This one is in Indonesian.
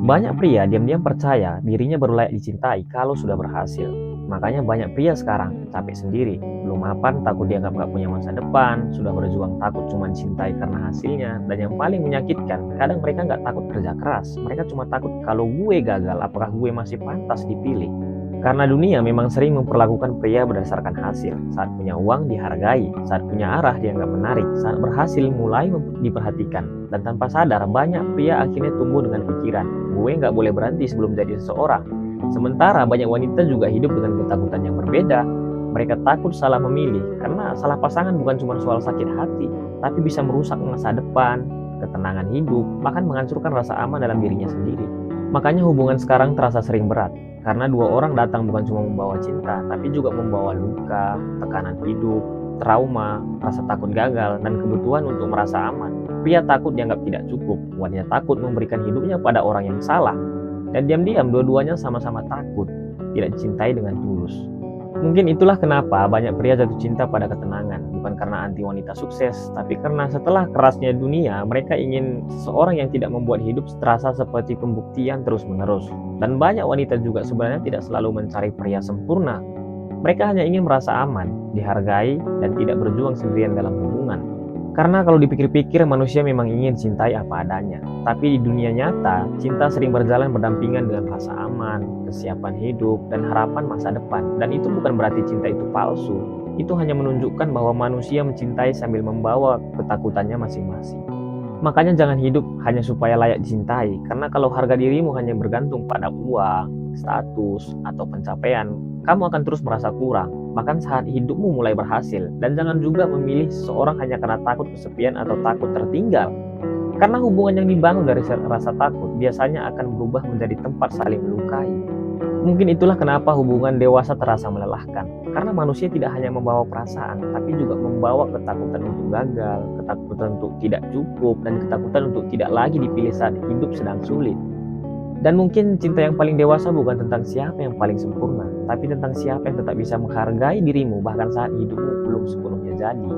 Banyak pria diam-diam percaya dirinya baru layak dicintai kalau sudah berhasil. Makanya banyak pria sekarang capek sendiri, belum mapan takut dianggap gak punya masa depan, sudah berjuang takut cuma dicintai karena hasilnya, dan yang paling menyakitkan, kadang mereka gak takut kerja keras, mereka cuma takut kalau gue gagal, apakah gue masih pantas dipilih. Karena dunia memang sering memperlakukan pria berdasarkan hasil. Saat punya uang dihargai, saat punya arah dianggap menarik, saat berhasil mulai diperhatikan. Dan tanpa sadar banyak pria akhirnya tumbuh dengan pikiran, gue nggak boleh berhenti sebelum jadi seseorang. Sementara banyak wanita juga hidup dengan ketakutan yang berbeda. Mereka takut salah memilih, karena salah pasangan bukan cuma soal sakit hati, tapi bisa merusak masa depan, ketenangan hidup, bahkan menghancurkan rasa aman dalam dirinya sendiri. Makanya hubungan sekarang terasa sering berat, karena dua orang datang bukan cuma membawa cinta, tapi juga membawa luka, tekanan hidup, trauma, rasa takut gagal, dan kebutuhan untuk merasa aman. Pria takut dianggap tidak cukup, wanita takut memberikan hidupnya pada orang yang salah. Dan diam-diam dua-duanya sama-sama takut, tidak dicintai dengan tulus. Mungkin itulah kenapa banyak pria jatuh cinta pada ketenangan, bukan karena anti wanita sukses, tapi karena setelah kerasnya dunia, mereka ingin seseorang yang tidak membuat hidup terasa seperti pembuktian terus-menerus. Dan banyak wanita juga sebenarnya tidak selalu mencari pria sempurna. Mereka hanya ingin merasa aman, dihargai, dan tidak berjuang sendirian dalam hubungan. Karena kalau dipikir-pikir manusia memang ingin cintai apa adanya. Tapi di dunia nyata, cinta sering berjalan berdampingan dengan rasa aman, kesiapan hidup, dan harapan masa depan. Dan itu bukan berarti cinta itu palsu. Itu hanya menunjukkan bahwa manusia mencintai sambil membawa ketakutannya masing-masing. Makanya jangan hidup hanya supaya layak dicintai. Karena kalau harga dirimu hanya bergantung pada uang, status, atau pencapaian, kamu akan terus merasa kurang. Bahkan saat hidupmu mulai berhasil. Dan jangan juga memilih seseorang hanya karena takut kesepian atau takut tertinggal. Karena hubungan yang dibangun dari rasa takut biasanya akan berubah menjadi tempat saling melukai. Mungkin itulah kenapa hubungan dewasa terasa melelahkan. Karena manusia tidak hanya membawa perasaan, tapi juga membawa ketakutan untuk gagal, ketakutan untuk tidak cukup, dan ketakutan untuk tidak lagi dipilih saat hidup sedang sulit. Dan mungkin cinta yang paling dewasa bukan tentang siapa yang paling sempurna, tapi tentang siapa yang tetap bisa menghargai dirimu bahkan saat hidupmu belum sepenuhnya jadi.